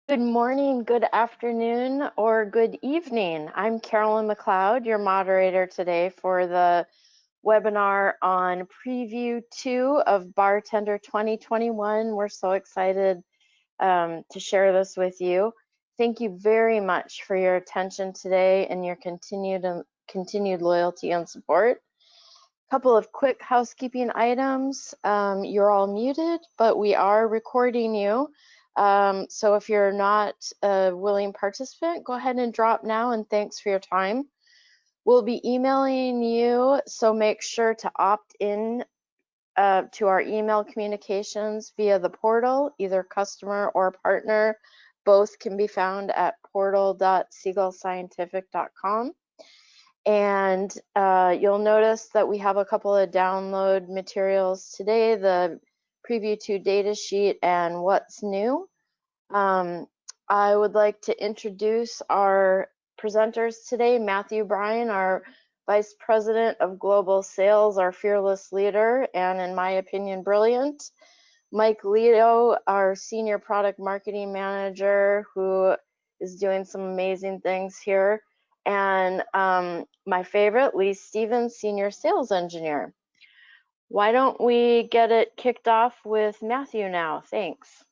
Good morning, good afternoon, or good evening. I'm Carolyn McLeod, your moderator today for the webinar on Preview 2 of BarTender 2021. We're so excited to share this with you. Thank you very much for your attention today and your continued loyalty and support. A couple of quick housekeeping items. You're all muted, but we are recording you. So if you're not a willing participant, go ahead and drop now, and thanks for your time. We'll be emailing you, so make sure to opt in to our email communications via the portal, either customer or partner. Both can be found at portal.seagullscientific.com. And you'll notice that we have a couple of download materials today, the Preview 2 data sheet and what's new. I would like to introduce our presenters today. Matthew Bryan, our Vice President of Global Sales, our fearless leader, and in my opinion, brilliant. Mike Leto, our Senior Product Marketing Manager, who is doing some amazing things here. And my favorite, Lee Stevens, Senior Sales Engineer. Why don't we get it kicked off with Matthew now? Thanks.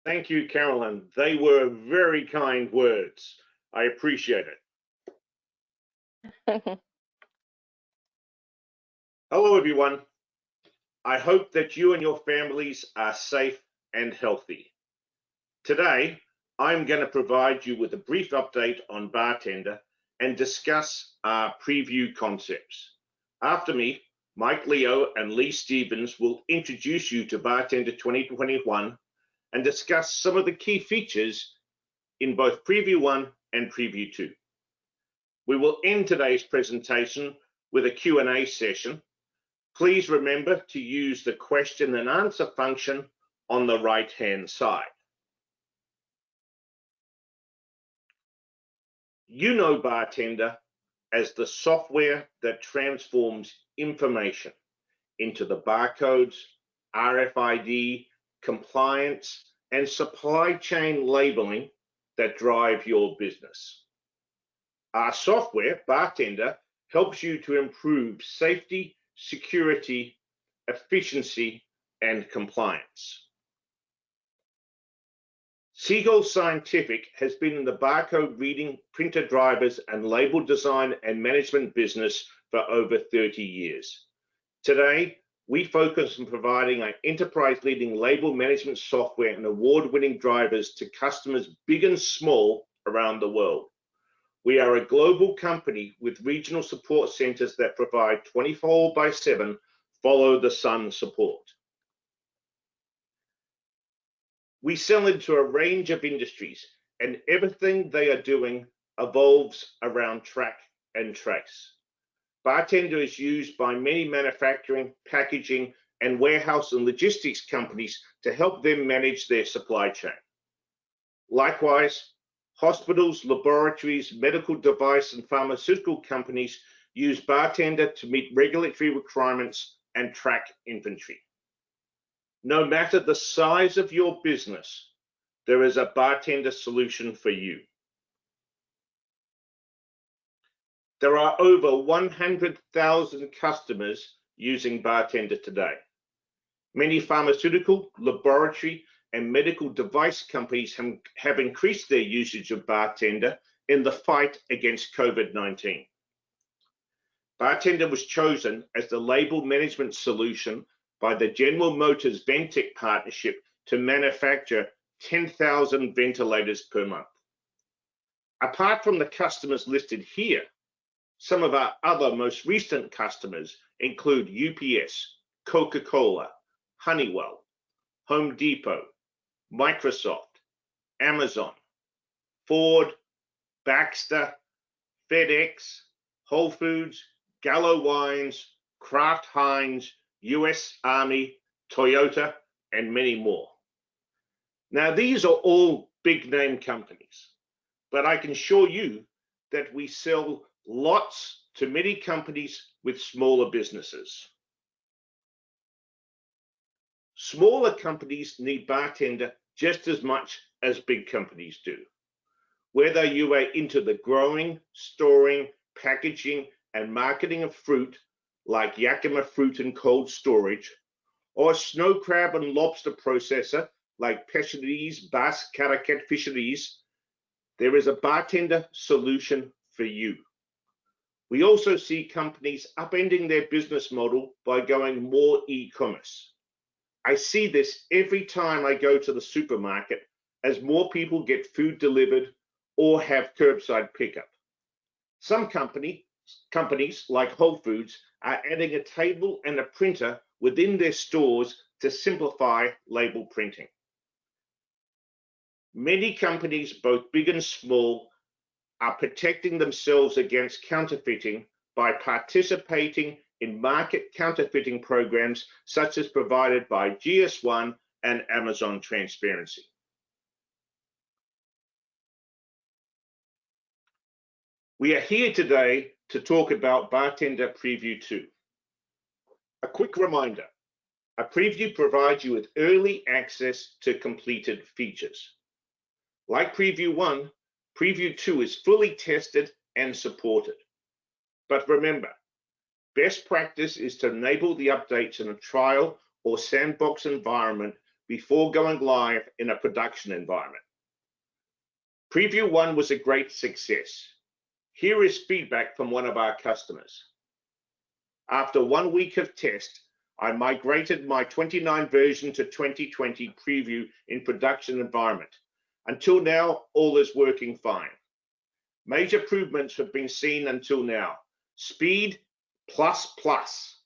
Thank you, Carolyn. They were very kind words. I appreciate it. Hello, everyone. I hope that you and your families are safe and healthy. Today, I'm going to provide you with a brief update on BarTender and discuss our preview concepts. After me, Mike Leo and Lee Stevens will introduce you to BarTender 2021 and discuss some of the key features in both Preview 1 and Preview 2. We will end today's presentation with a Q&A session. Please remember to use the question and answer function on the right-hand side. You know BarTender as the software that transforms information into the barcodes, RFID, compliance, and supply chain labeling that drive your business. Our software, BarTender, helps you to improve safety, security, efficiency, and compliance. Seagull Scientific has been in the barcode reading, printer drivers, and label design and management business for over 30 years. Today, we focus on providing an enterprise-leading label management software and award-winning drivers to customers big and small around the world. We are a global company with regional support centers that provide 24/7 follow-the-sun support. We sell into a range of industries, and everything they are doing evolves around track and trace. BarTender is used by many manufacturing, packaging, and warehouse and logistics companies to help them manage their supply chain. Likewise, hospitals, laboratories, medical device, and pharmaceutical companies use BarTender to meet regulatory requirements and track inventory. No matter the size of your business, there is a BarTender solution for you. There are over 100,000 customers using BarTender today. Many pharmaceutical, laboratory, and medical device companies have increased their usage of BarTender in the fight against COVID-19. BarTender was chosen as the label management solution by the General Motors Ventec partnership to manufacture 10,000 ventilators per month. Apart from the customers listed here, some of our other most recent customers include UPS, Coca-Cola, Honeywell, Home Depot, Microsoft, Amazon, Ford, Baxter, FedEx, Whole Foods, Gallo Wines, Kraft Heinz, US Army, Toyota, and many more. Now, these are all big name companies, but I can assure you that we sell lots to many companies with smaller businesses. Smaller companies need BarTender just as much as big companies do. Whether you are into the growing, storing, packaging, and marketing of fruit, like Yakima fruit and cold storage, or a snow crab and lobster processor, like Pesceries, Bass, Caracat Fisheries, there is a BarTender solution for you. We also see companies upending their business model by going more e-commerce. I see this every time I go to the supermarket as more people get food delivered or have curbside pickup. Some companies like Whole Foods are adding a table and a printer within their stores to simplify label printing. Many companies, both big and small, are protecting themselves against counterfeiting by participating in market counterfeiting programs such as provided by GS1 and Amazon Transparency. We are here today to talk about BarTender Preview 2. A quick reminder, a preview provides you with early access to completed features. Like Preview 1, Preview 2 is fully tested and supported. But remember, best practice is to enable the updates in a trial or sandbox environment before going live in a production environment. Preview 1 was a great success. Here is feedback from one of our customers. After 1 week of test, I migrated my 29 version to 2020 preview in production environment. Until now, all is working fine. Major improvements have been seen until now. Speed plus.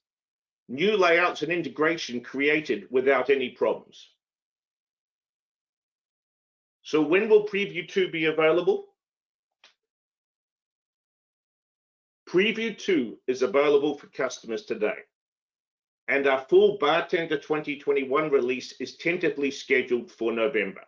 New layouts and integration created without any problems. So when will Preview 2 be available? Preview 2 is available for customers today, and our full BarTender 2021 release is tentatively scheduled for November.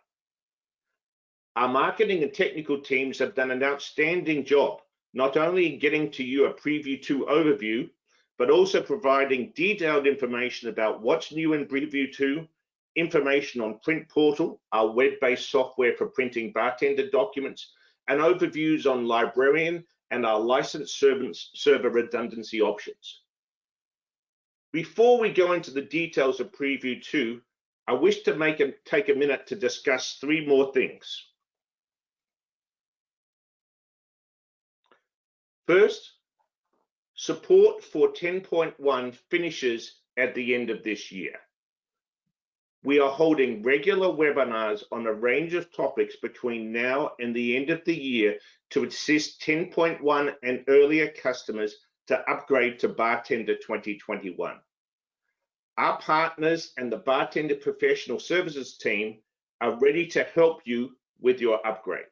Our marketing and technical teams have done an outstanding job, not only in getting to you a Preview 2 overview, but also providing detailed information about what's new in Preview 2, information on Print Portal, our web-based software for printing BarTender documents, and overviews on Librarian and our licensed server redundancy options. Before we go into the details of Preview 2, I wish to take a minute to discuss 3 more things. First, support for 10.1 finishes at the end of this year. We are holding regular webinars on a range of topics between now and the end of the year to assist 10.1 and earlier customers to upgrade to BarTender 2021. Our partners and the BarTender Professional Services team are ready to help you with your upgrade.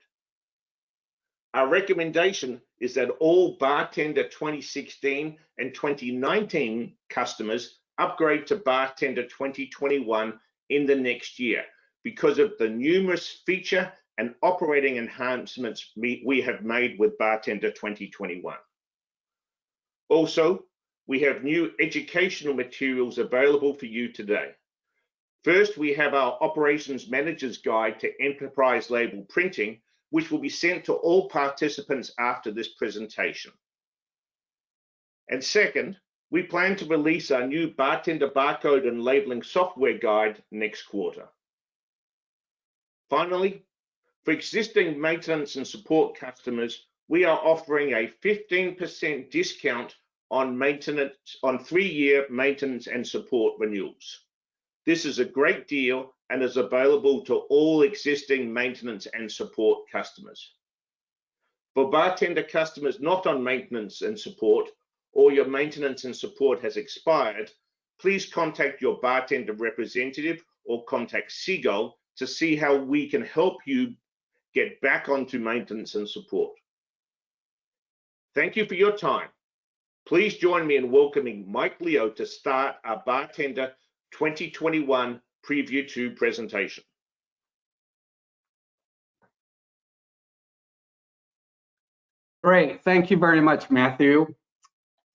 Our recommendation is that all BarTender 2016 and 2019 customers upgrade to BarTender 2021 in the next year because of the numerous feature and operating enhancements we have made with BarTender 2021. Also, we have new educational materials available for you today. First, we have our Operations Manager's Guide to Enterprise Label Printing, which will be sent to all participants after this presentation. And second, we plan to release our new BarTender barcode and labeling software guide next quarter. Finally, for existing maintenance and support customers, we are offering a 15% discount on 3-year maintenance and support renewals. This is a great deal and is available to all existing maintenance and support customers. For BarTender customers not on maintenance and support, or your maintenance and support has expired, please contact your BarTender representative or contact Seagull to see how we can help you get back onto maintenance and support. Thank you for your time. Please join me in welcoming Mike Leo to start our BarTender 2021 Preview 2 presentation. Great, thank you very much, Matthew.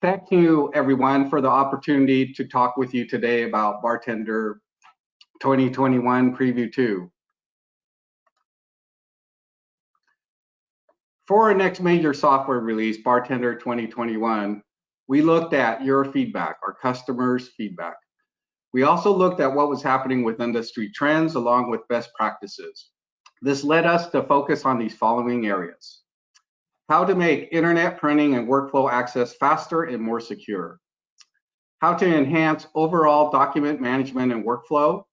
Thank you, everyone, for the opportunity to talk with you today about BarTender 2021 Preview 2. For our next major software release, BarTender 2021, we looked at your feedback, our customers' feedback. We also looked at what was happening with industry trends along with best practices. This led us to focus on these following areas: how to make internet printing and workflow access faster and more secure, how to enhance overall document management and workflow.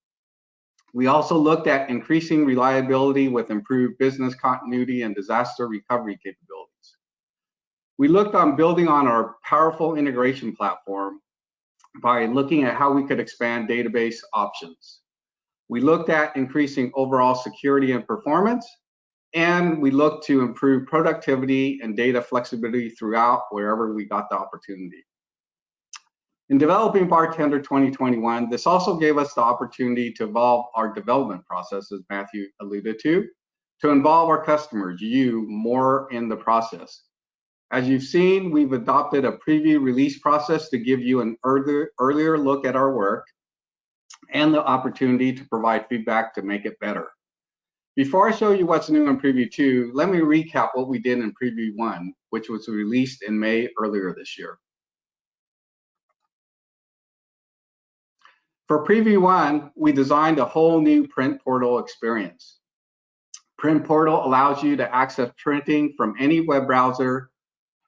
We also looked at increasing reliability with improved business continuity and disaster recovery capabilities. We looked on building on our powerful integration platform by looking at how we could expand database options. We looked at increasing overall security and performance, and we looked to improve productivity and data flexibility throughout wherever we got the opportunity. In developing BarTender 2021, this also gave us the opportunity to evolve our development process, as Matthew alluded to involve our customers, you, more in the process. As you've seen, we've adopted a preview release process to give you an earlier look at our work and the opportunity to provide feedback to make it better. Before I show you what's new in Preview 2, let me recap what we did in Preview 1, which was released in May earlier this year. For Preview 1, we designed a whole new print portal experience. Print portal allows you to access printing from any web browser,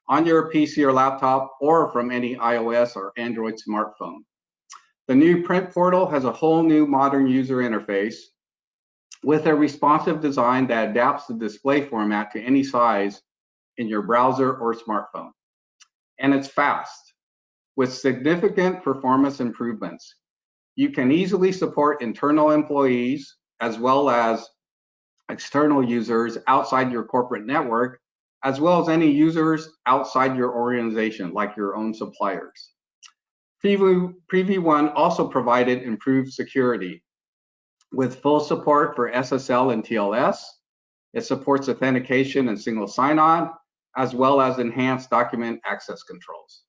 on your PC or laptop, or from any iOS or Android smartphone. The new print portal has a whole new modern user interface with a responsive design that adapts the display format to any size in your browser or smartphone. And it's fast, with significant performance improvements. You can easily support internal employees as well as external users outside your corporate network, as well as any users outside your organization, like your own suppliers. Preview 1 also provided improved security with full support for SSL and TLS. It supports authentication and single sign-on, as well as enhanced document access controls.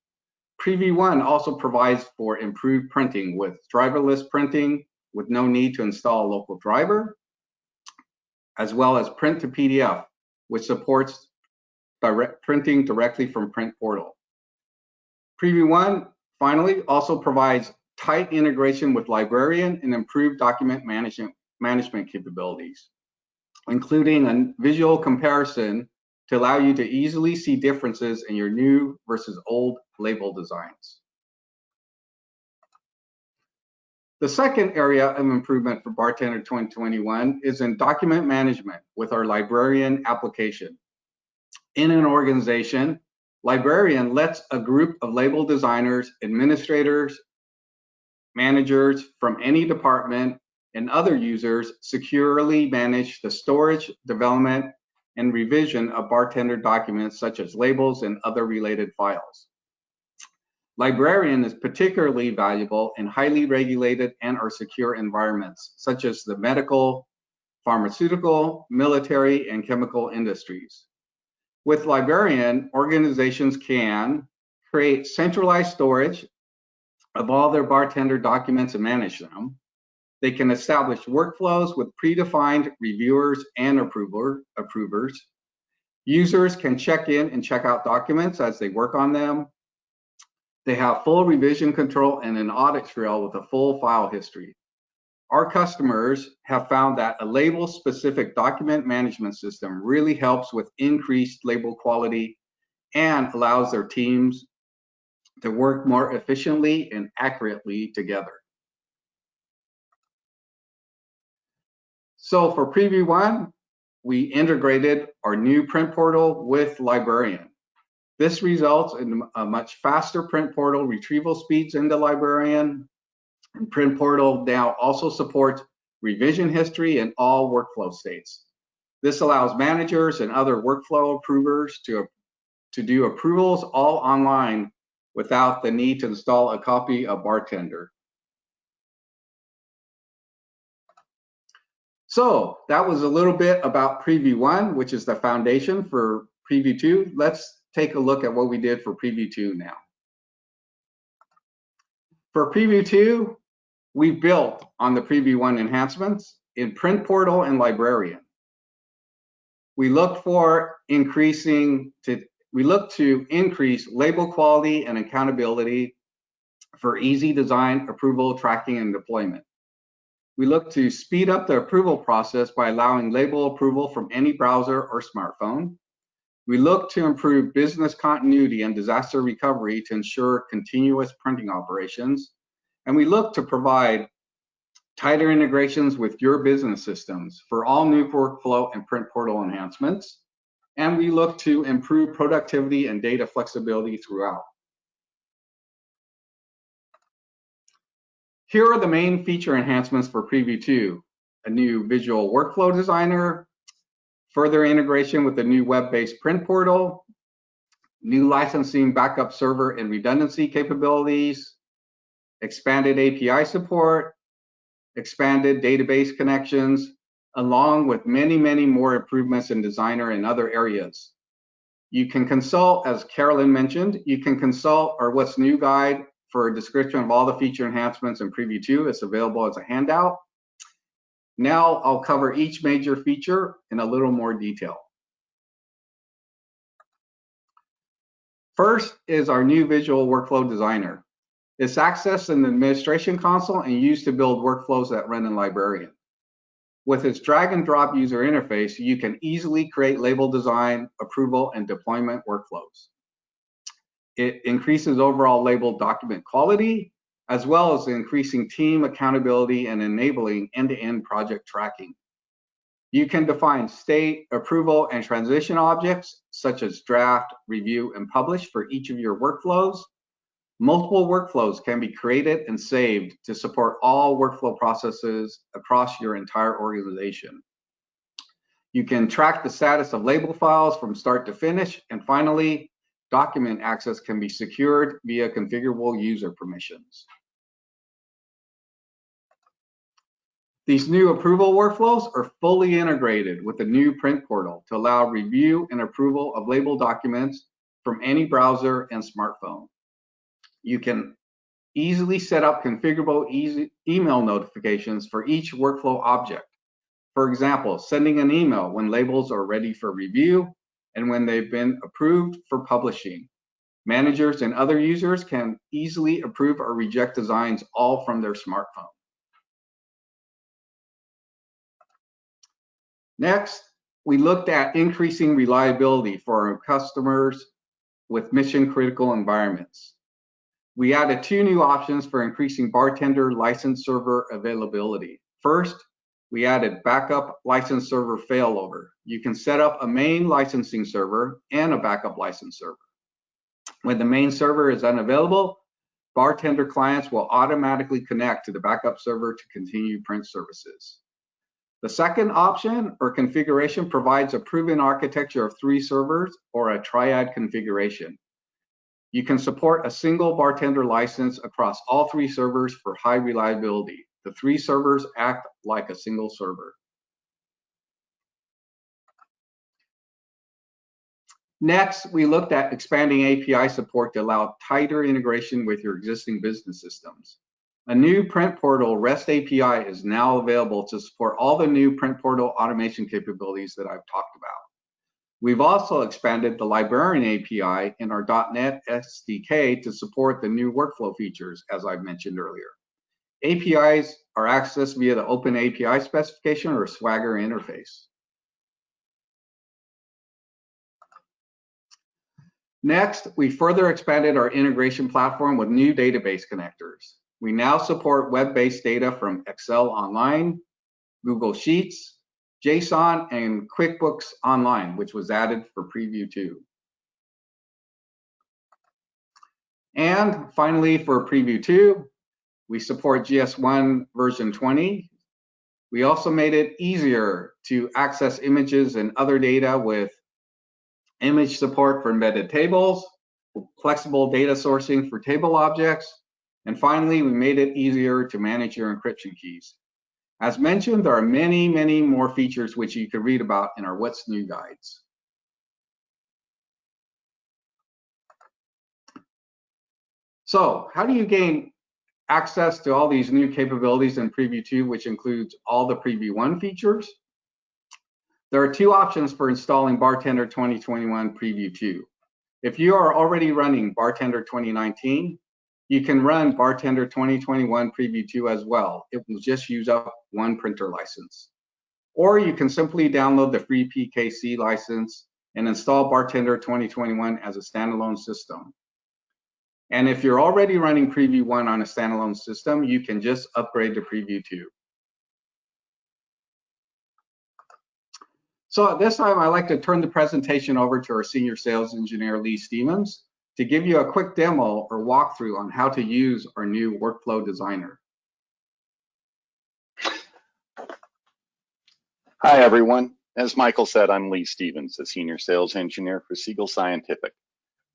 Preview 1 also provides for improved printing with driverless printing with no need to install a local driver, as well as print to PDF, which supports printing directly from Print Portal. Preview 1 finally also provides tight integration with Librarian and improved document management capabilities, including a visual comparison to allow you to easily see differences in your new versus old label designs. The second area of improvement for BarTender 2021 is in document management with our Librarian application. In an organization, Librarian lets a group of label designers, administrators, managers from any department, and other users securely manage the storage, development, and revision of BarTender documents such as labels and other related files. Librarian is particularly valuable in highly regulated and or secure environments such as the medical, pharmaceutical, military, and chemical industries. With Librarian, organizations can create centralized storage of all their BarTender documents and manage them. They can establish workflows with predefined reviewers and approvers. Users can check in and check out documents as they work on them. They have full revision control and an audit trail with a full file history. Our customers have found that a label-specific document management system really helps with increased label quality and allows their teams to work more efficiently and accurately together. So for Preview 1, we integrated our new print portal with Librarian. This results in a much faster print portal retrieval speeds into Librarian. And Print Portal now also supports revision history in all workflow states. This allows managers and other workflow approvers to do approvals all online without the need to install a copy of BarTender. So that was a little bit about Preview 1, which is the foundation for Preview 2. Let's take a look at what we did for Preview 2 now. For Preview 2, We built on the Preview 1 enhancements in Print Portal and Librarian. We look to increase label quality and accountability for easy design, approval, tracking, and deployment. We look to speed up the approval process by allowing label approval from any browser or smartphone. We look to improve business continuity and disaster recovery to ensure continuous printing operations. And we look to provide tighter integrations with your business systems for all new workflow and print portal enhancements. And we look to improve productivity and data flexibility throughout. Here are the main feature enhancements for Preview 2. A new visual workflow designer, further integration with the new web-based print portal, new licensing backup server and redundancy capabilities, expanded API support, expanded database connections, along with many, many more improvements in Designer and other areas. You can consult, as Carolyn mentioned, you can consult our What's New guide for a description of all the feature enhancements in Preview 2. It's available as a handout. Now I'll cover each major feature in a little more detail. First is our new visual workflow designer. It's accessed in the administration console and used to build workflows that run in Librarian. With its drag and drop user interface, you can easily create label design, approval, and deployment workflows. It increases overall label document quality, as well as increasing team accountability and enabling end-to-end project tracking. You can define state, approval, and transition objects, such as draft, review, and publish for each of your workflows. Multiple workflows can be created and saved to support all workflow processes across your entire organization. You can track the status of label files from start to finish, and finally, document access can be secured via configurable user permissions. These new approval workflows are fully integrated with the new print portal to allow review and approval of label documents from any browser and smartphone. You can easily set up configurable email notifications for each workflow object. For example, sending an email when labels are ready for review and when they've been approved for publishing. Managers and other users can easily approve or reject designs all from their smartphone. Next, we looked at increasing reliability for our customers with mission-critical environments. We added 2 new options for increasing BarTender license server availability. First, we added backup license server failover. You can set up a main licensing server and a backup license server. When the main server is unavailable, BarTender clients will automatically connect to the backup server to continue print services. The second option or configuration provides a proven architecture of 3 servers or a triad configuration. You can support a single BarTender license across all 3 servers for high reliability. The 3 servers act like a single server. Next, we looked at expanding API support to allow tighter integration with your existing business systems. A new print portal REST API is now available to support all the new print portal automation capabilities that I've talked about. We've also expanded the Librarian API in our .NET SDK to support the new workflow features, as I've mentioned earlier. APIs are accessed via the Open API specification or Swagger interface. Next, we further expanded our integration platform with new database connectors. We now support web-based data from Excel Online, Google Sheets, JSON, and QuickBooks Online, which was added for Preview 2. And finally, for Preview 2, we support GS1 version 20. We also made it easier to access images and other data with image support for embedded tables, flexible data sourcing for table objects, and finally, we made it easier to manage your encryption keys. As mentioned, there are many, many more features which you can read about in our What's New guides. So how do you gain access to all these new capabilities in Preview 2, which includes all the Preview 1 features. There are two options for installing BarTender 2021 Preview 2. If you are already running BarTender 2019, you can run BarTender 2021 Preview 2 as well. It will just use up one printer license. Or you can simply download the free PKC license and install BarTender 2021 as a standalone system. And if you're already running Preview 1 on a standalone system, you can just upgrade to Preview 2. So at this time, I'd like to turn the presentation over to our Senior Sales Engineer, Lee Stevens, to give you a quick demo or walkthrough on how to use our new workflow designer. Hi, everyone. As Michael said, I'm Lee Stevens, the Senior Sales Engineer for Siegel Scientific.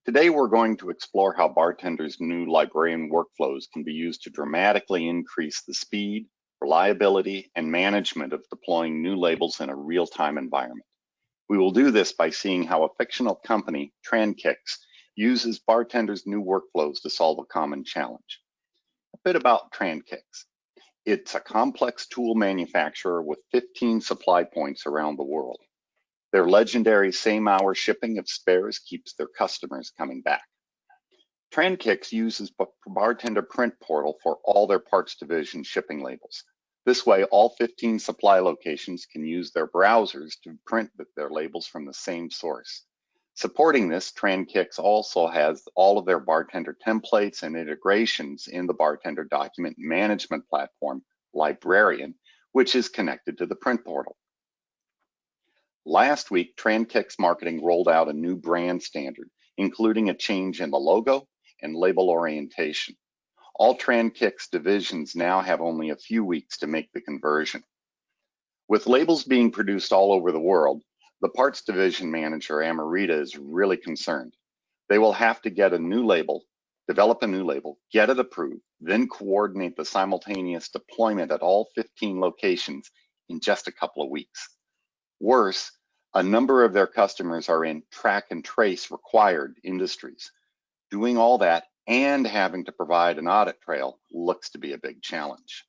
Today, we're going to explore how BarTender's new Librarian workflows can be used to dramatically increase the speed, reliability, and management of deploying new labels in a real-time environment. We will do this by seeing how a fictional company, Trandkix, uses BarTender's new workflows to solve a common challenge. A bit about Trandkix. It's a complex tool manufacturer with 15 supply points around the world. Their legendary same-hour shipping of spares keeps their customers coming back. Trandkix uses BarTender Print Portal for all their parts division shipping labels. This way, all 15 supply locations can use their browsers to print their labels from the same source. Supporting this, Trandkix also has all of their BarTender templates and integrations in the BarTender document management platform, Librarian, which is connected to the Print Portal. Last week, Trandkix Marketing rolled out a new brand standard, including a change in the logo and label orientation. All Trandkix divisions now have only a few weeks to make the conversion. With labels being produced all over the world, the parts division manager, Amarita, is really concerned. They will have to get a new label, develop a new label, get it approved, then coordinate the simultaneous deployment at all 15 locations in just a couple of weeks. Worse, a number of their customers are in track and trace required industries. Doing all that and having to provide an audit trail looks to be a big challenge.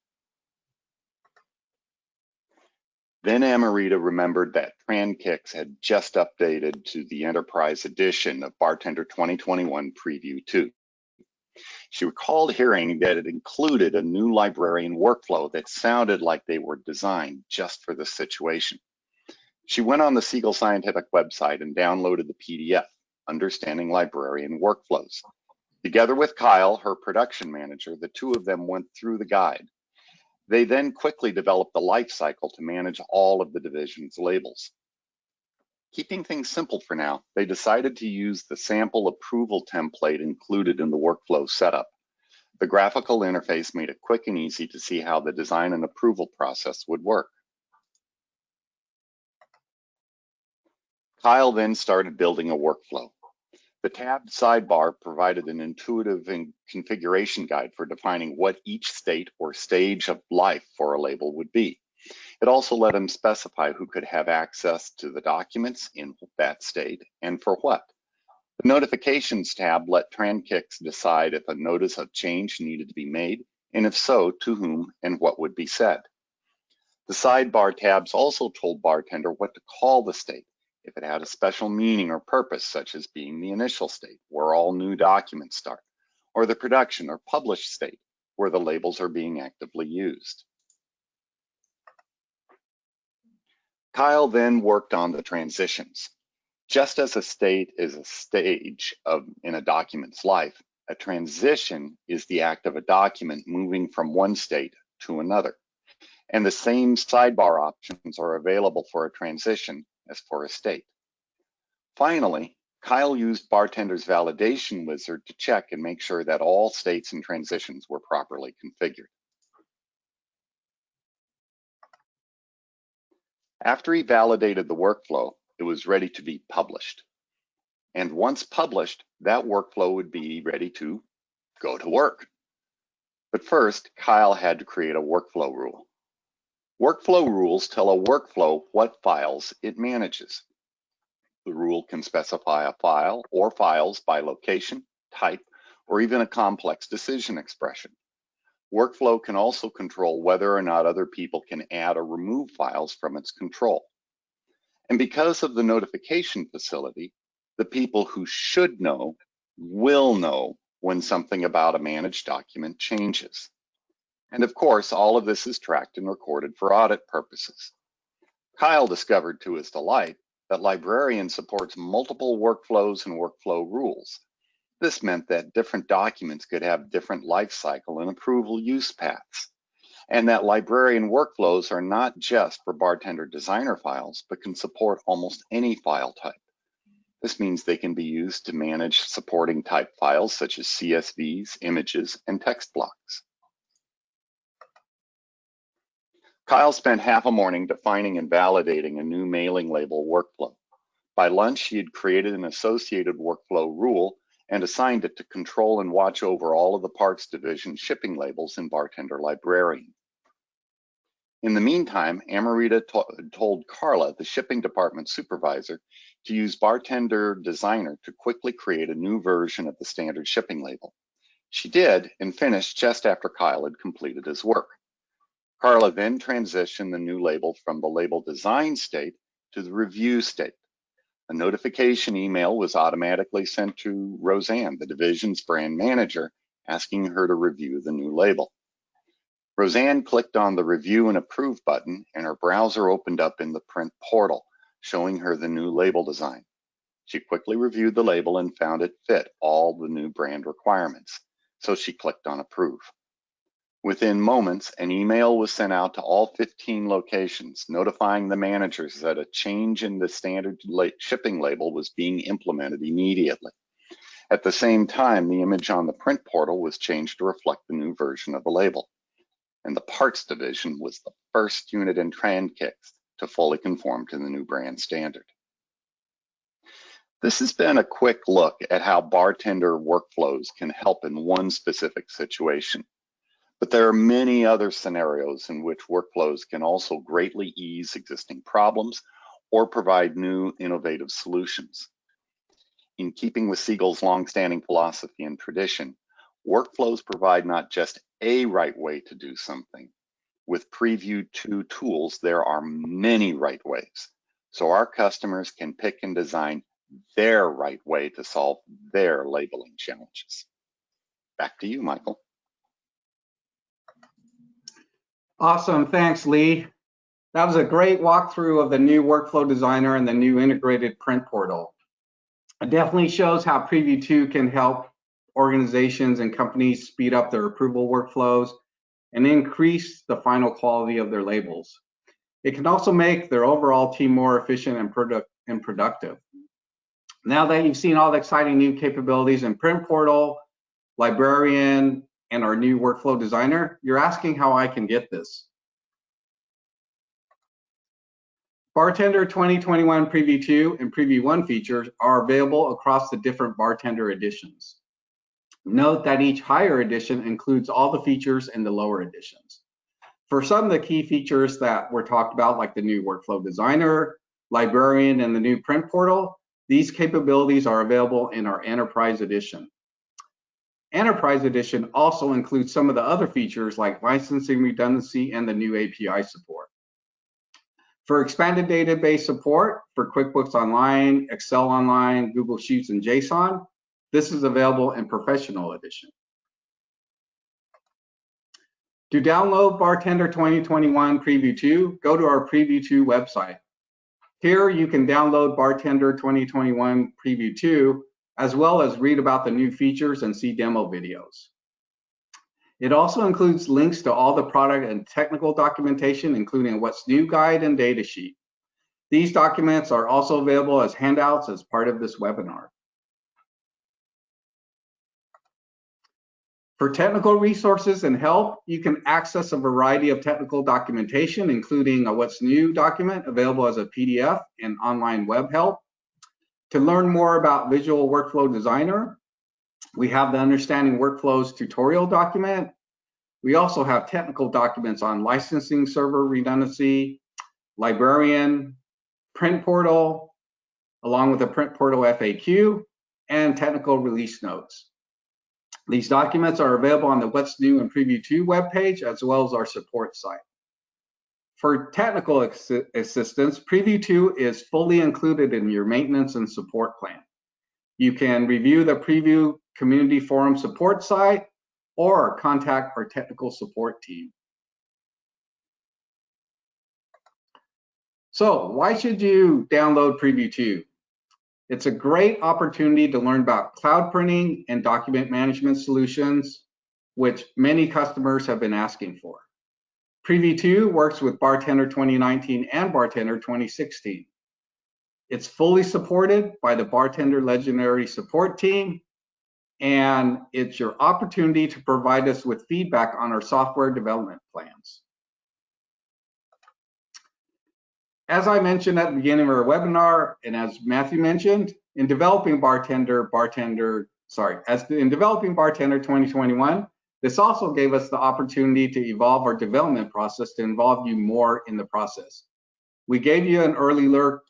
Then Amarita remembered that Trandkix had just updated to the Enterprise Edition of BarTender 2021 Preview 2. She recalled hearing that it included a new Librarian workflow that sounded like they were designed just for this situation. She went on the Siegel Scientific website and downloaded the PDF, Understanding Librarian Workflows. Together with Kyle, her production manager, the two of them went through the guide. They then quickly developed the life cycle to manage all of the division's labels. Keeping things simple for now, they decided to use the sample approval template included in the workflow setup. The graphical interface made it quick and easy to see how the design and approval process would work. Kyle then started building a workflow. The tabbed sidebar provided an intuitive configuration guide for defining what each state or stage of life for a label would be. It also let him specify who could have access to the documents in that state and for what. The Notifications tab let Trandkix decide if a notice of change needed to be made, and if so, to whom and what would be said. The sidebar tabs also told BarTender what to call the state, if it had a special meaning or purpose, such as being the initial state, where all new documents start, or the production or published state, where the labels are being actively used. Kyle then worked on the transitions. Just as a state is a stage in a document's life, a transition is the act of a document moving from one state to another. And the same sidebar options are available for a transition as for a state. Finally, Kyle used BarTender's validation wizard to check and make sure that all states and transitions were properly configured. After he validated the workflow, it was ready to be published. And once published, that workflow would be ready to go to work. But first, Kyle had to create a workflow rule. Workflow rules tell a workflow what files it manages. The rule can specify a file or files by location, type, or even a complex decision expression. Workflow can also control whether or not other people can add or remove files from its control. And because of the notification facility, the people who should know will know when something about a managed document changes. And of course, all of this is tracked and recorded for audit purposes. Kyle discovered to his delight that Librarian supports multiple workflows and workflow rules. This meant that different documents could have different lifecycle and approval use paths, and that Librarian workflows are not just for BarTender designer files, but can support almost any file type. This means they can be used to manage supporting type files such as CSVs, images, and text blocks. Kyle spent half a morning defining and validating a new mailing label workflow. By lunch, he had created an associated workflow rule and assigned it to control and watch over all of the parts division shipping labels in BarTender Librarian. In the meantime, Amarita told Carla, the shipping department supervisor, to use BarTender Designer to quickly create a new version of the standard shipping label. She did, and finished just after Kyle had completed his work. Carla then transitioned the new label from the label design state to the review state. A notification email was automatically sent to Roseanne, the division's brand manager, asking her to review the new label. Roseanne clicked on the Review and Approve button, and her browser opened up in the print portal, showing her the new label design. She quickly reviewed the label and found it fit all the new brand requirements, so she clicked on Approve. Within moments, an email was sent out to all 15 locations, notifying the managers that a change in the standard shipping label was being implemented immediately. At the same time, the image on the print portal was changed to reflect the new version of the label. And the parts division was the first unit in Trankix to fully conform to the new brand standard. This has been a quick look at how BarTender workflows can help in one specific situation. But there are many other scenarios in which workflows can also greatly ease existing problems or provide new innovative solutions. In keeping with Siegel's longstanding philosophy and tradition, workflows provide not just a right way to do something. With Preview 2 tools, there are many right ways, so our customers can pick and design their right way to solve their labeling challenges. Back to you, Michael. Awesome, thanks, Lee. That was a great walkthrough of the new workflow designer and the new integrated print portal. It definitely shows how Preview 2 can help organizations and companies speed up their approval workflows and increase the final quality of their labels. It can also make their overall team more efficient and productive. Now that you've seen all the exciting new capabilities in Print Portal, Librarian, and our new workflow designer, you're asking how I can get this. BarTender 2021 Preview 2 and Preview 1 features are available across the different BarTender editions. Note that each higher edition includes all the features in the lower editions. For some of the key features that were talked about, like the new workflow designer, Librarian, and the new print portal, these capabilities are available in our Enterprise Edition. Enterprise Edition also includes some of the other features like licensing redundancy and the new API support. For expanded database support for QuickBooks Online, Excel Online, Google Sheets, and JSON, this is available in Professional Edition. To download BarTender 2021 Preview 2, go to our Preview 2 website. Here you can download BarTender 2021 Preview 2, as well as read about the new features and see demo videos. It also includes links to all the product and technical documentation, including a What's New guide and data sheet. These documents are also available as handouts as part of this webinar. For technical resources and help, you can access a variety of technical documentation, including a What's New document available as a PDF and online WebHelp. To learn more about Visual Workflow Designer, we have the Understanding Workflows tutorial document. We also have technical documents on licensing server redundancy, Librarian, Print Portal, along with the Print Portal FAQ, and technical release notes. These documents are available on the What's New in Preview 2 webpage, as well as our support site. For technical assistance, Preview 2 is fully included in your maintenance and support plan. You can review the Preview Community Forum support site or contact our technical support team. So why should you download Preview 2? It's a great opportunity to learn about cloud printing and document management solutions, which many customers have been asking for. Preview 2 works with BarTender 2019 and BarTender 2016. It's fully supported by the BarTender Legendary support team, and it's your opportunity to provide us with feedback on our software development plans. As I mentioned at the beginning of our webinar, and as Matthew mentioned, in developing BarTender 2021, this also gave us the opportunity to evolve our development process to involve you more in the process. We gave you an early look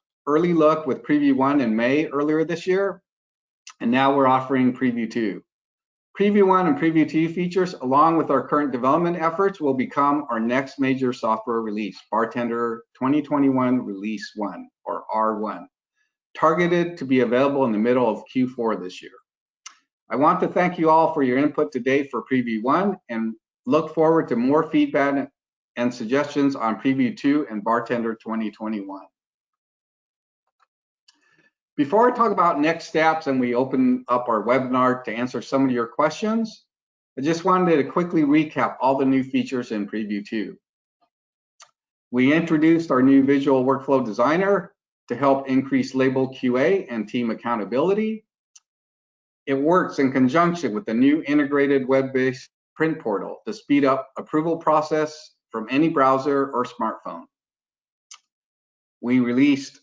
with Preview 1 in May earlier this year, and now we're offering Preview 2. Preview 1 and Preview 2 features, along with our current development efforts, will become our next major software release, BarTender 2021 Release 1, or R1, targeted to be available in the middle of Q4 this year. I want to thank you all for your input to date for Preview 1 and look forward to more feedback and suggestions on Preview 2 and BarTender 2021. Before I talk about next steps and we open up our webinar to answer some of your questions, I just wanted to quickly recap all the new features in Preview 2. We introduced our new Visual Workflow Designer to help increase label QA and team accountability. It works in conjunction with the new integrated web-based print portal to speed up approval process from any browser or smartphone. We released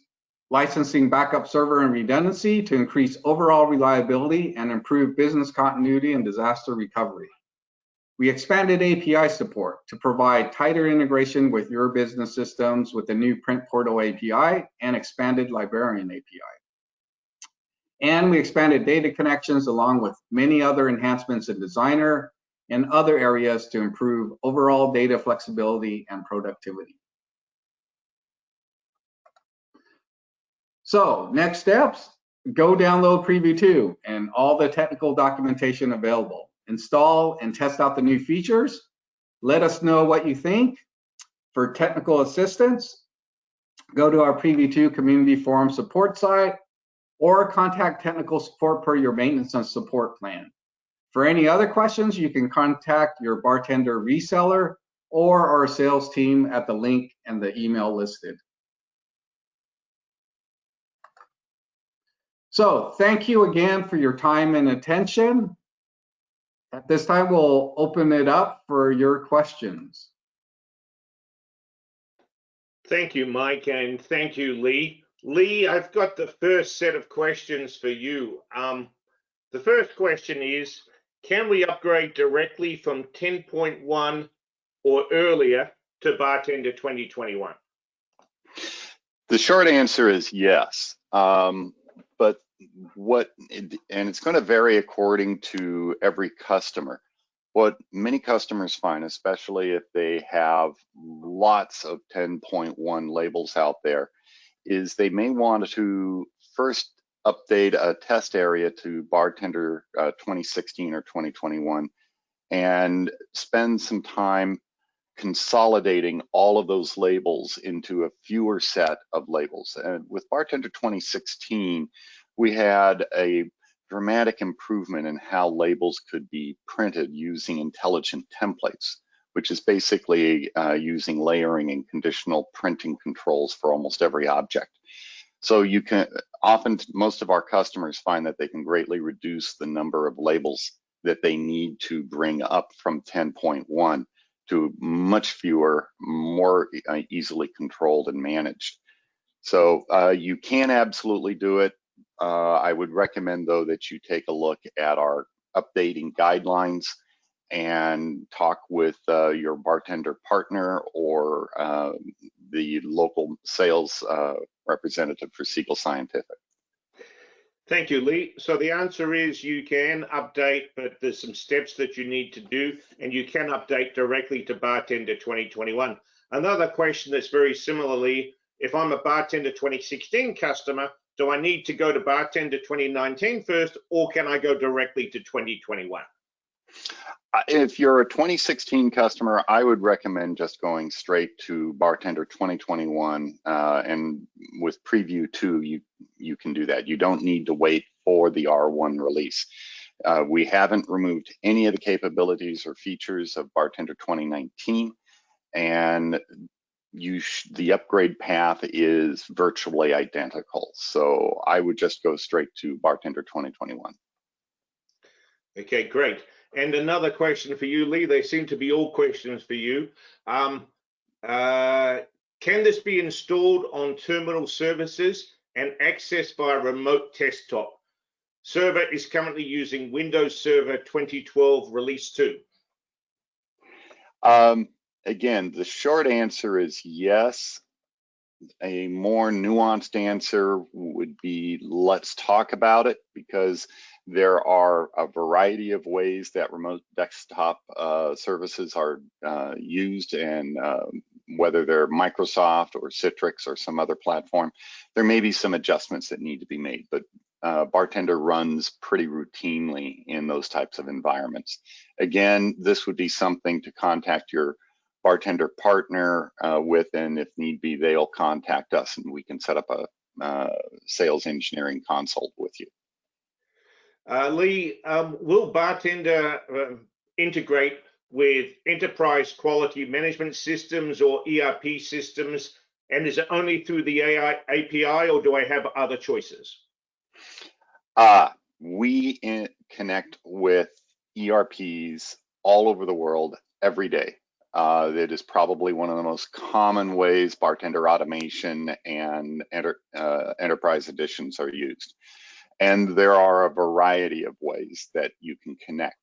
licensing backup server and redundancy to increase overall reliability and improve business continuity and disaster recovery. We expanded API support to provide tighter integration with your business systems with the new Print Portal API and expanded Librarian API. And we expanded data connections along with many other enhancements in Designer and other areas to improve overall data flexibility and productivity. So next steps, go download Preview 2 and all the technical documentation available. Install and test out the new features. Let us know what you think. For technical assistance, go to our Preview 2 Community Forum support site or contact technical support per your maintenance and support plan. For any other questions, you can contact your BarTender reseller or our sales team at the link and the email listed. So thank you again for your time and attention. At this time, we'll open it up for your questions. Thank you, Mike, and thank you, Lee. Lee, I've got the first set of questions for you. The first question is, can we upgrade directly from 10.1 or earlier to BarTender 2021? The short answer is yes. But and it's going to vary according to every customer. What many customers find, especially if they have lots of 10.1 labels out there, is they may want to first update a test area to BarTender 2016 or 2021 and spend some time consolidating all of those labels into a fewer set of labels. And with BarTender 2016, we had a dramatic improvement in how labels could be printed using intelligent templates, which is basically using layering and conditional printing controls for almost every object. So you can often, most of our customers find that they can greatly reduce the number of labels that they need to bring up from 10.1 to much fewer, more easily controlled and managed. So you can absolutely do it. I would recommend, though, that you take a look at our updating guidelines and talk with your BarTender partner or the local sales representative for Siegel Scientific. Thank you, Lee. So the answer is you can update, but there's some steps that you need to do, and you can update directly to BarTender 2021. Another question that's very similarly, if I'm a BarTender 2016 customer, do I need to go to BarTender 2019 first, or can I go directly to 2021? If you're a 2016 customer, I would recommend just going straight to BarTender 2021, and with Preview 2, you can do that. You don't need to wait for the R1 release. We haven't removed any of the capabilities or features of BarTender 2019, and the upgrade path is virtually identical. So I would just go straight to BarTender 2021. Okay, great. And another question for you, Lee. They seem to be all questions for you. Can this be installed on terminal services and accessed by a remote desktop? Server is currently using Windows Server 2012 Release 2. Again, the short answer is yes. A more nuanced answer would be let's talk about it, because there are a variety of ways that remote desktop services are used, and whether they're Microsoft or Citrix or some other platform, there may be some adjustments that need to be made, but BarTender runs pretty routinely in those types of environments. Again, this would be something to contact your BarTender partner with, and if need be, they'll contact us and we can set up a sales engineering consult with you. Lee, will BarTender integrate with enterprise quality management systems or ERP systems? And is it only through the AI API, or do I have other choices? We connect with ERPs all over the world every day. It is probably one of the most common ways BarTender automation and enterprise editions are used. And there are a variety of ways that you can connect.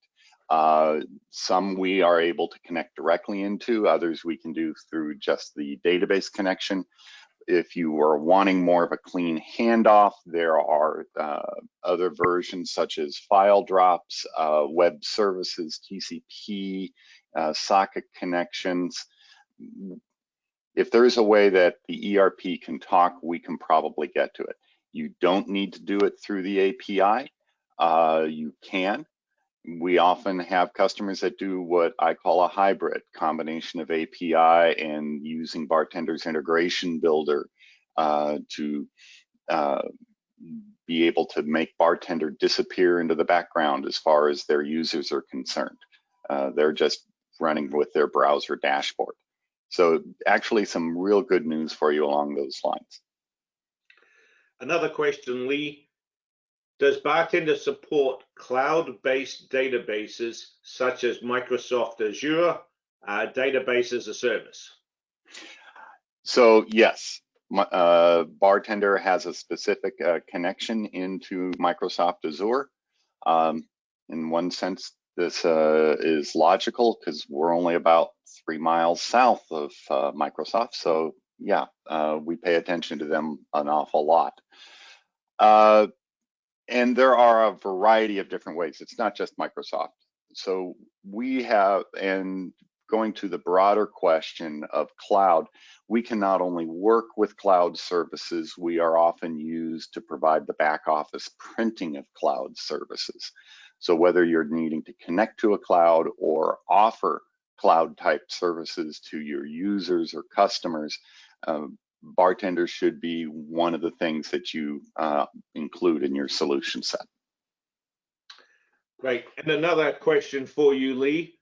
Some we are able to connect directly into, others we can do through just the database connection. If you are wanting more of a clean handoff, there are other versions such as file drops, web services, TCP, socket connections. If there's a way that the ERP can talk, we can probably get to it. You don't need to do it through the API. You can. We often have customers that do what I call a hybrid combination of API and using BarTender's integration builder to be able to make BarTender disappear into the background as far as their users are concerned. They're just running with their browser dashboard. So actually some real good news for you along those lines. Another question, Lee. Does BarTender support cloud-based databases such as Microsoft Azure, database as a service? So yes, BarTender has a specific connection into Microsoft Azure. In one sense, this is logical because we're only about 3 miles south of Microsoft. So yeah, we pay attention to them an awful lot. And there are a variety of different ways. It's not just Microsoft. So we have, and going to the broader question of cloud, we can not only work with cloud services, we are often used to provide the back office printing of cloud services. So whether you're needing to connect to a cloud or offer cloud type services to your users or customers, BarTender should be one of the things that you include in your solution set. Great. And another question for you, Lee.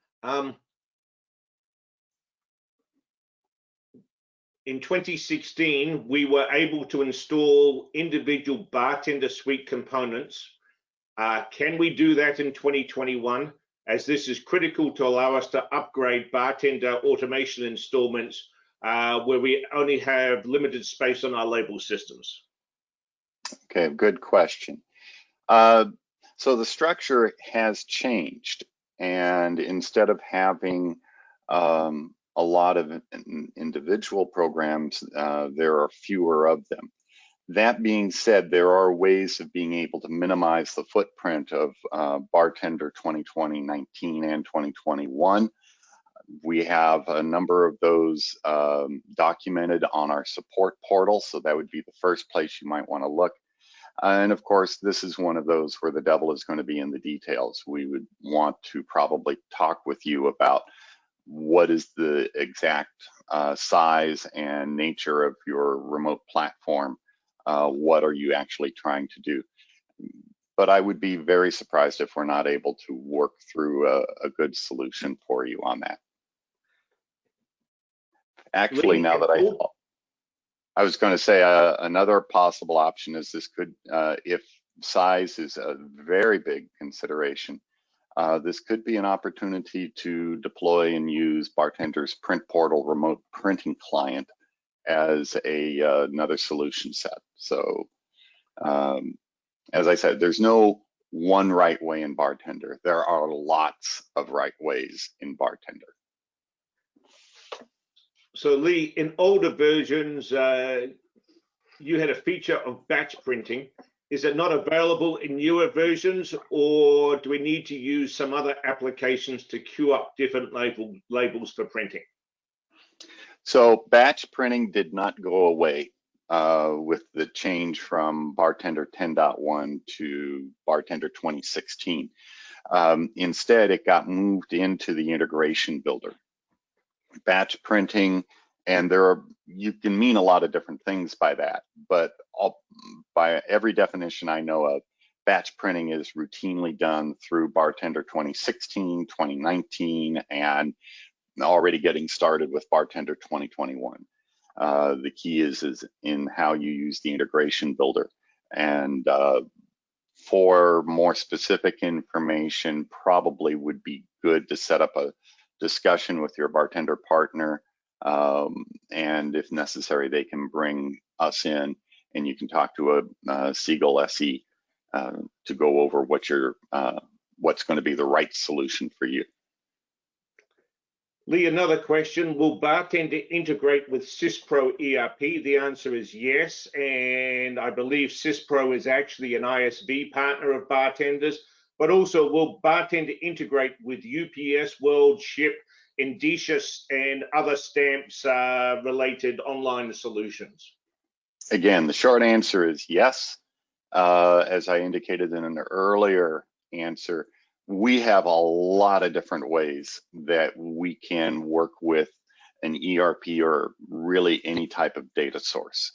In 2016, we were able to install individual BarTender suite components. Can we do that in 2021? As this is critical to allow us to upgrade BarTender automation installments where we only have limited space on our label systems. Okay, good question. So the structure has changed, and instead of having a lot of individual programs, there are fewer of them. That being said, there are ways of being able to minimize the footprint of BarTender 2019 and 2021. We have a number of those documented on our support portal, so that would be the first place you might want to look. And of course, this is one of those where the devil is going to be in the details. We would want to probably talk with you about what is the exact size and nature of your remote platform. What are you actually trying to do? But I would be very surprised if we're not able to work through a good solution for you on that. Actually, now that I was going to say another possible option is this could, if size is a very big consideration, this could be an opportunity to deploy and use BarTender's Print Portal remote printing client as another solution set. So as I said, there's no one right way in BarTender. There are lots of right ways in BarTender. So Lee, in older versions, you had a feature of batch printing. Is it not available in newer versions, or do we need to use some other applications to queue up different labels for printing? So batch printing did not go away with the change from BarTender 10.1 to BarTender 2016. Instead, it got moved into the integration builder. Batch printing, and you can mean a lot of different things by that, but by every definition I know of, batch printing is routinely done through BarTender 2016, 2019, and already getting started with BarTender 2021. The key is in how you use the integration builder. And for more specific information, probably would be good to set up a discussion with your BarTender partner, and if necessary, they can bring us in and you can talk to a Siegel SE to go over what's going to be the right solution for you. Lee, another question. Will BarTender integrate with SysPro ERP? The answer is yes, and I believe SysPro is actually an ISV partner of BarTender's, but also will BarTender integrate with UPS, WorldShip, Indicia, and other stamps related online solutions? Again, the short answer is yes. As I indicated in an earlier answer, we have a lot of different ways that we can work with an ERP or really any type of data source.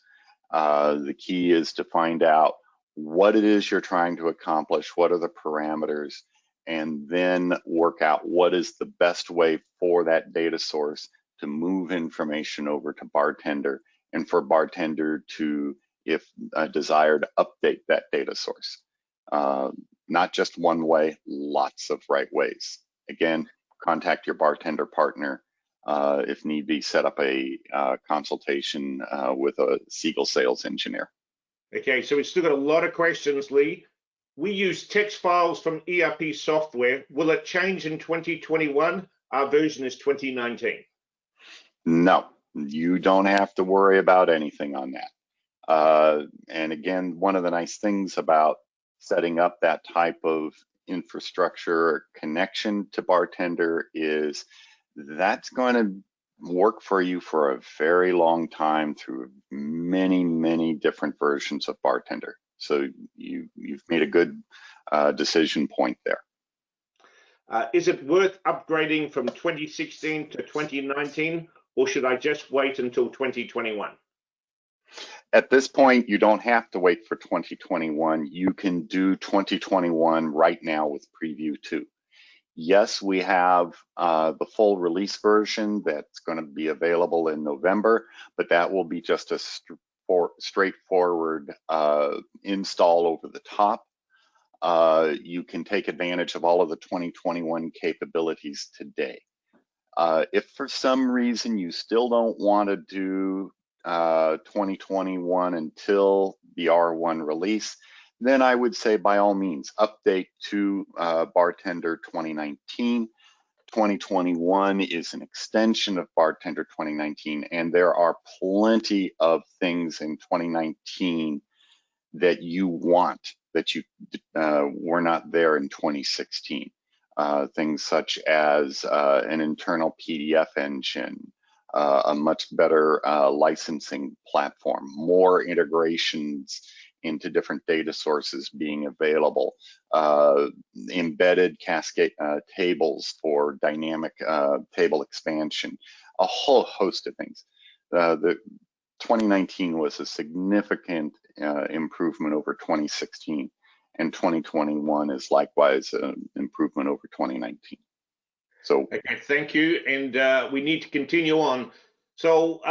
The key is to find out what it is you're trying to accomplish, what are the parameters, and then work out what is the best way for that data source to move information over to BarTender, and for BarTender to, if desired, update that data source. Not just one way, lots of right ways. Again, contact your BarTender partner. If need be, set up a consultation with a Siegel sales engineer. Okay, so we've still got a lot of questions, Lee. We use text files from ERP software. Will it change in 2021? Our version is 2019. No, you don't have to worry about anything on that. And again, one of the nice things about setting up that type of infrastructure connection to BarTender is that's going to work for you for a very long time through many, many different versions of BarTender. So you've made a good decision point there. Is it worth upgrading from 2016 to 2019, or should I just wait until 2021? At this point, you don't have to wait for 2021. You can do 2021 right now with Preview 2. Yes, we have the full release version that's going to be available in November, but that will be just a straightforward install over the top. You can take advantage of all of the 2021 capabilities today. If for some reason you still don't want to do 2021 until the R1 release, then I would say by all means update to BarTender 2019. 2021 is an extension of BarTender 2019, and there are plenty of things in 2019 that you want that you were not there in 2016. Things such as an internal PDF engine, a much better licensing platform, more integrations into different data sources being available, embedded cascade tables for dynamic table expansion, a whole host of things. The 2019 was a significant improvement over 2016, and 2021 is likewise an improvement over 2019. So, okay, thank you, and we need to continue on. So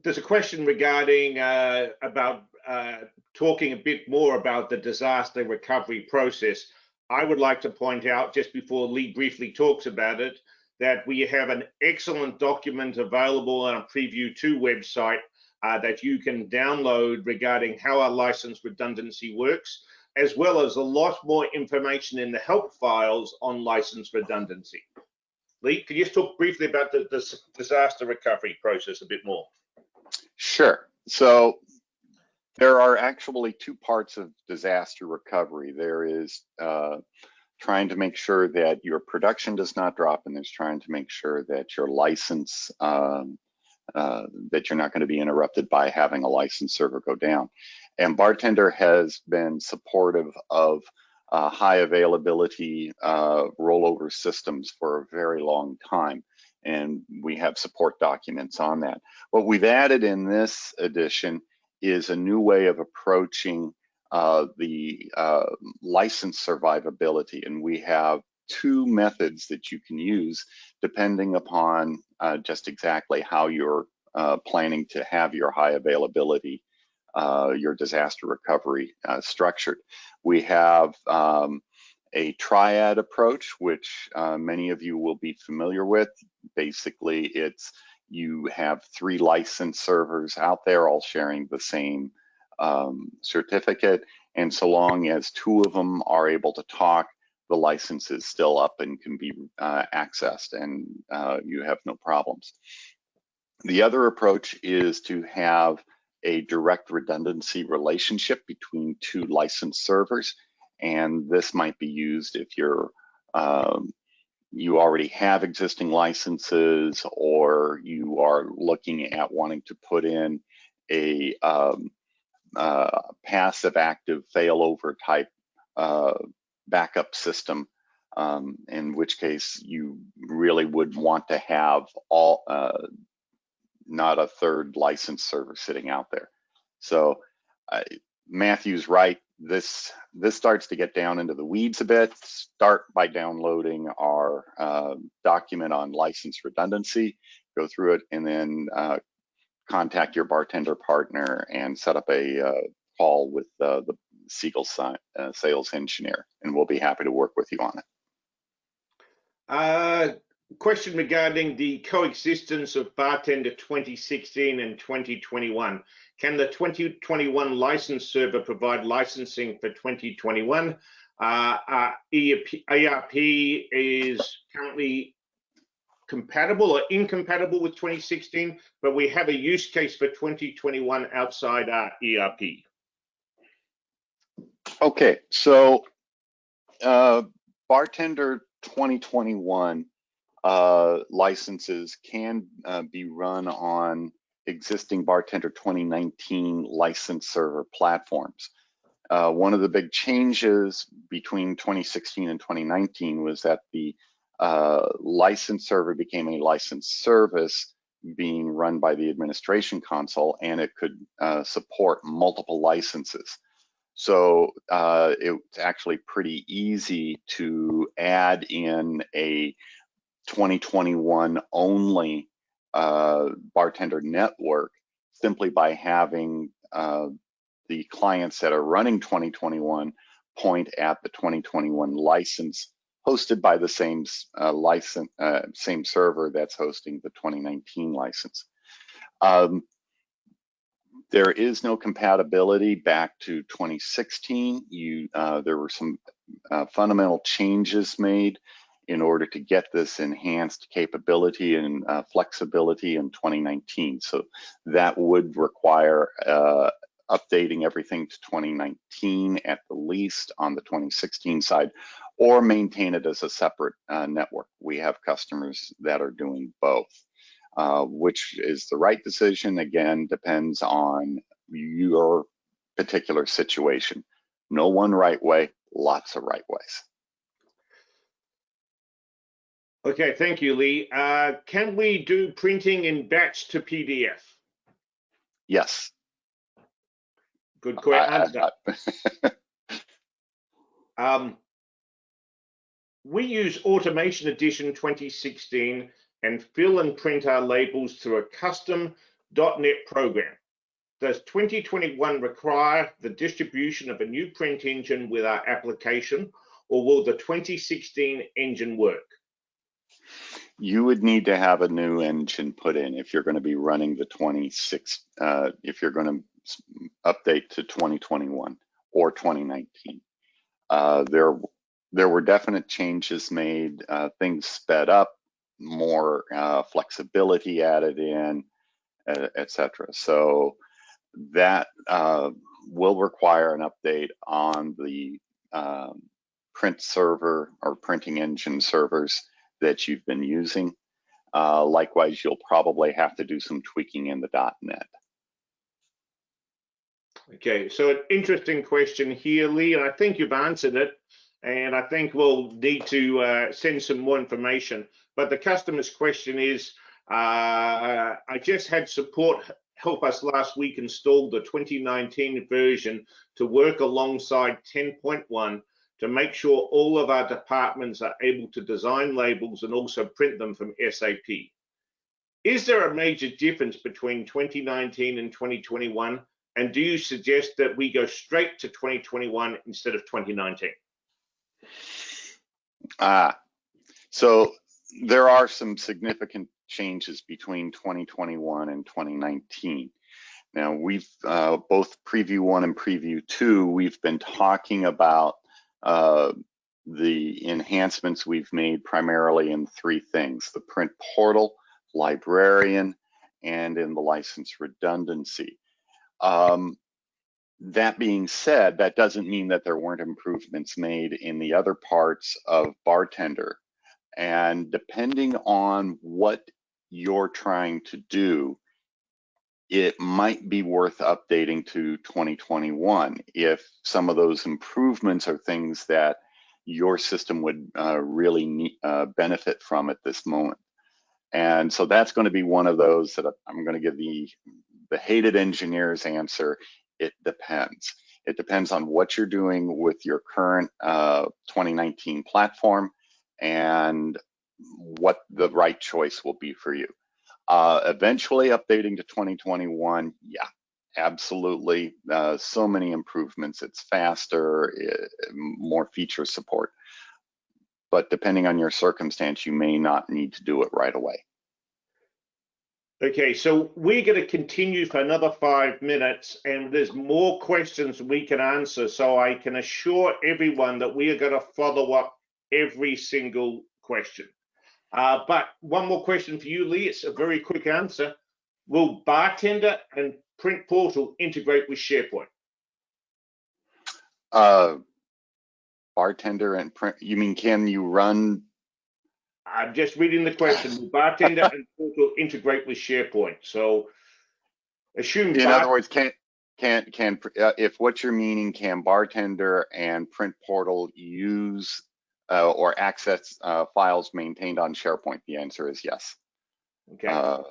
there's a question regarding about talking a bit more about the disaster recovery process. I would like to point out, just before Lee briefly talks about it, that we have an excellent document available on our Preview 2 website that you can download regarding how our license redundancy works, as well as a lot more information in the help files on license redundancy. Lee, could you just talk briefly about the disaster recovery process a bit more? sure. So there are actually two parts of disaster recovery. There is trying to make sure that your production does not drop, and there's trying to make sure that your license, that you're not going to be interrupted by having a license server go down. And BarTender has been supportive of high availability rollover systems for a very long time, and we have support documents on that. What we've added in this edition is a new way of approaching the license survivability, and we have two methods that you can use depending upon just exactly how you're planning to have your high availability, your disaster recovery structured. We have a triad approach, which many of you will be familiar with. Basically, it's you have 3 license servers out there all sharing the same certificate, and so long as 2 of them are able to talk, the license is still up and can be accessed, and you have no problems. The other approach is to have a direct redundancy relationship between 2 license servers, and this might be used if you're you already have existing licenses, or you are looking at wanting to put in a passive active failover type backup system, in which case you really would want to have all not a third license server sitting out there. So Matthew's right. This starts to get down into the weeds a bit. Start by downloading our document on license redundancy, go through it, and then contact your BarTender partner and set up a call with the Siegel sales engineer, and we'll be happy to work with you on it. Question regarding the coexistence of BarTender 2016 and 2021. Can the 2021 license server provide licensing for 2021? ARP is currently compatible or incompatible with 2016, but we have a use case for 2021 outside our ERP. Okay, so BarTender 2021 licenses can be run on existing BarTender 2019 license server platforms. One of the big changes between 2016 and 2019 was that the license server became a license service being run by the administration console, and it could support multiple licenses. So it's actually pretty easy to add in a 2021 only BarTender network simply by having the clients that are running 2021 point at the 2021 license hosted by the same same server that's hosting the 2019 license. There is no compatibility back to 2016. There were some fundamental changes made, in order to get this enhanced capability and flexibility in 2019. So that would require updating everything to 2019 at the least on the 2016 side, or maintain it as a separate network. We have customers that are doing both. Which is the right decision, again, depends on your particular situation. No one right way, lots of right ways. Okay, thank you, Lee. Can we do printing in batch to PDF? Yes. Good answer. We use Automation Edition 2016 and fill and print our labels through a custom .NET program. Does 2021 require the distribution of a new print engine with our application, or will the 2016 engine work? You would need to have a new engine put in if you're going to be running the 26, if you're going to update to 2021 or 2019. There were definite changes made, things sped up, more flexibility added in, etc. So that will require an update on the print server or printing engine servers that you've been using. Likewise, you'll probably have to do some tweaking in the .NET. Okay, so an interesting question here, Lee, and I think you've answered it, and I think we'll need to send some more information. But the customer's question is, I just had support help us last week install the 2019 version to work alongside 10.1 to make sure all of our departments are able to design labels and also print them from SAP. Is there a major difference between 2019 and 2021? And do you suggest that we go straight to 2021 instead of 2019? So there are some significant changes between 2021 and 2019. Now, we've both preview 1 and preview 2, we've been talking about the enhancements we've made primarily in 3 things: the print portal, Librarian, and in the license redundancy. That being said, that doesn't mean that there weren't improvements made in the other parts of BarTender. And depending on what you're trying to do, it might be worth updating to 2021 if some of those improvements are things that your system would really benefit from at this moment. And so that's going to be one of those that I'm going to give the hated engineer's answer. It depends. It depends on what you're doing with your current 2019 platform and what the right choice will be for you. Eventually updating to 2021, yeah, absolutely. So many improvements. It's faster, more feature support. But depending on your circumstance, you may not need to do it right away. Okay, so we're going to continue for another 5 minutes, and there's more questions we can answer. So I can assure everyone that we are going to follow up every single question. But one more question for you, Lee. It's a very quick answer. Will BarTender and Print Portal integrate with SharePoint? BarTender and Print, you mean can you run? I'm just reading the question. Will BarTender and Portal integrate with SharePoint? So assume. In other words, if what you're meaning, can BarTender and Print Portal use or access files maintained on SharePoint? The answer is yes. Okay.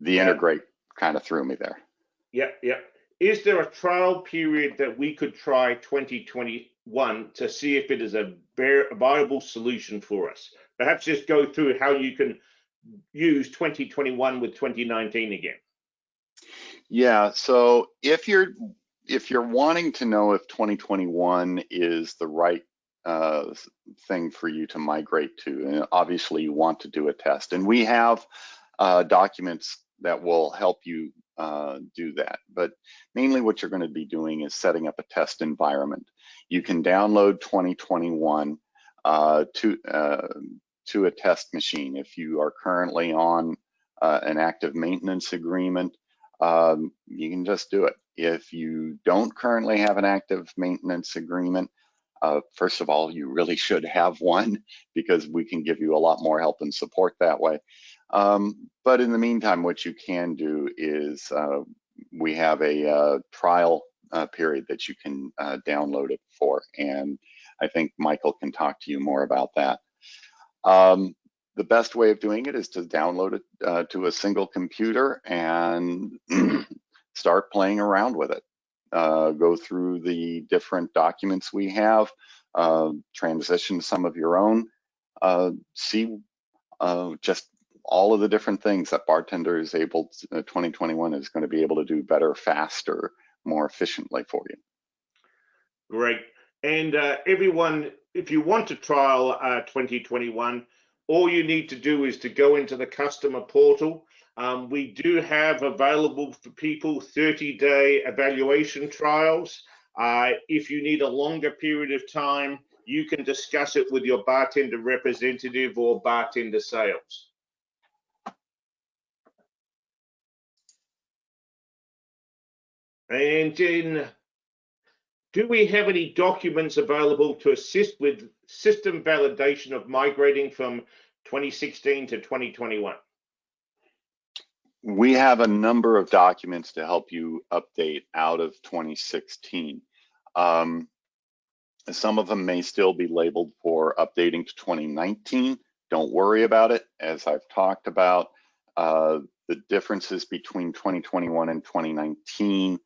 The integrate kind of threw me there. Yeah. Is there a trial period that we could try 2021 to see if it is a viable solution for us? Perhaps just go through how you can use 2021 with 2019 again. Yeah, so if you're wanting to know if 2021 is the right thing for you to migrate to, and obviously you want to do a test, and we have documents that will help you do that. But mainly what you're going to be doing is setting up a test environment. You can download 2021 to a test machine. If you are currently on an active maintenance agreement, you can just do it. If you don't currently have an active maintenance agreement, first of all, you really should have one, because we can give you a lot more help and support that way. But in the meantime, what you can do is we have a trial period that you can download it for, and I think Michael can talk to you more about that. The best way of doing it is to download it to a single computer and start playing around with it. Go through the different documents we have, transition some of your own, see just all of the different things that BarTender is able to, 2021 is going to be able to do better, faster, more efficiently for you. Great. And everyone, if you want to trial 2021, all you need to do is to go into the customer portal. We do have available for people 30-day evaluation trials. If you need a longer period of time, you can discuss it with your BarTender representative or BarTender sales. And then, do we have any documents available to assist with system validation of migrating from 2016 to 2021? We have a number of documents to help you update out of 2016. Some of them may still be labeled for updating to 2019. Don't worry about it. As I've talked about, the differences between 2021 and 2019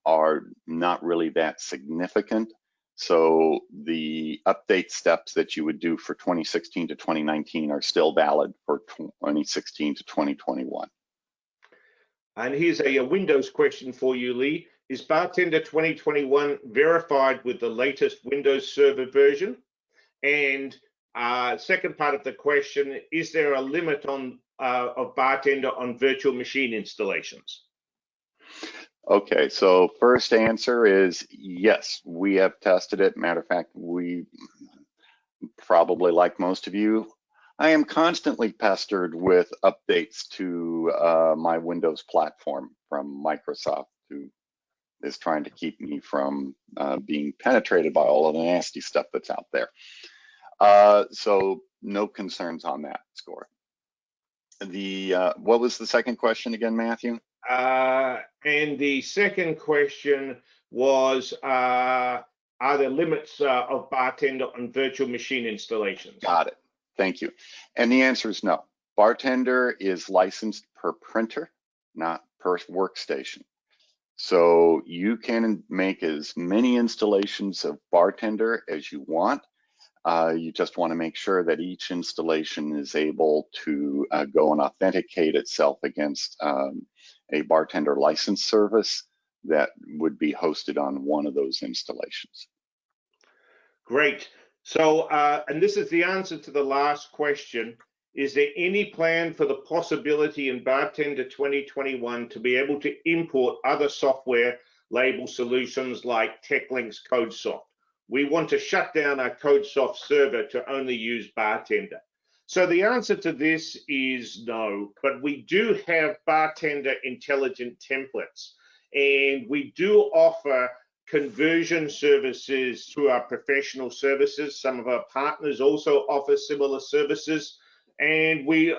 are not really that significant. So the update steps that you would do for 2016 to 2019 are still valid for 2016 to 2021. And here's a Windows question for you, Lee. Is BarTender 2021 verified with the latest Windows Server version? And second part of the question, is there a limit on of BarTender on virtual machine installations? Okay, so first answer is yes, we have tested it. Matter of fact, we probably, like most of you, I am constantly pestered with updates to my Windows platform from Microsoft, who is trying to keep me from being penetrated by all of the nasty stuff that's out there. So no concerns on that score. What was the second question again, Matthew? And the second question was, are there limits of BarTender on virtual machine installations? Got it. Thank you. And the answer is no. BarTender is licensed per printer, not per workstation. So you can make as many installations of BarTender as you want. You just want to make sure that each installation is able to go and authenticate itself against a BarTender license service that would be hosted on one of those installations. Great. So, and this is the answer to the last question. Is there any plan for the possibility in BarTender 2021 to be able to import other software label solutions like TechLink's CodeSoft? We want to shut down our CodeSoft server to only use BarTender. So the answer to this is no, but we do have BarTender intelligent templates, and we do offer conversion services through our professional services. Some of our partners also offer similar services, and we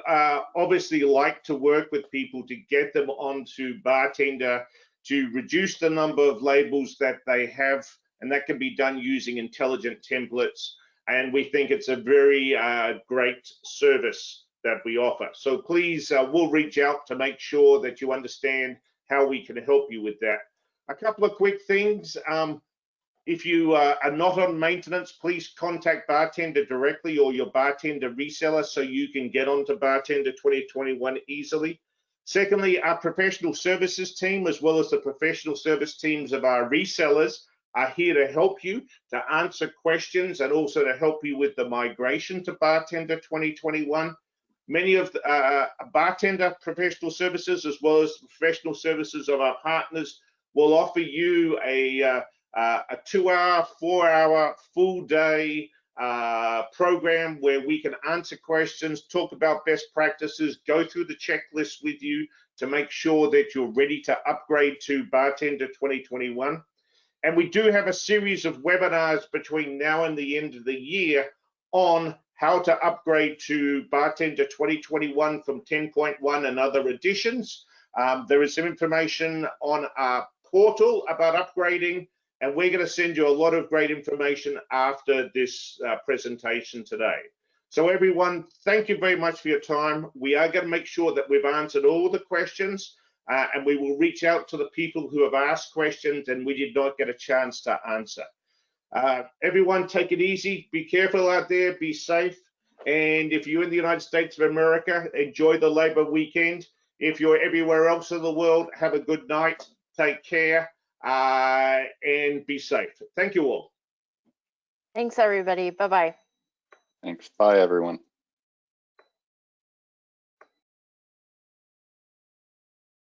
obviously like to work with people to get them onto BarTender to reduce the number of labels that they have, and that can be done using intelligent templates. And we think it's a very great service that we offer. So please, we'll reach out to make sure that you understand how we can help you with that. A couple of quick things. If you are not on maintenance, please contact BarTender directly or your BarTender reseller so you can get onto BarTender 2021 easily. Secondly, our professional services team, as well as the professional service teams of our resellers, are here to help you, to answer questions, and also to help you with the migration to BarTender 2021. Many of the BarTender professional services, as well as the professional services of our partners, will offer you a 2-hour, 4-hour, full day program where we can answer questions, talk about best practices, go through the checklist with you to make sure that you're ready to upgrade to BarTender 2021. And we do have a series of webinars between now and the end of the year on how to upgrade to BarTender 2021 from 10.1 and other editions. There is some information on our portal about upgrading, and we're going to send you a lot of great information after this presentation today. So everyone, thank you very much for your time. We are going to make sure that we've answered all the questions, and we will reach out to the people who have asked questions and we did not get a chance to answer. Everyone, take it easy. Be careful out there. Be safe. And if you're in the United States of America, enjoy the Labor weekend. If you're everywhere else in the world, have a good night. Take care and be safe. Thank you all. Thanks, everybody. Bye-bye. Thanks. Bye, everyone.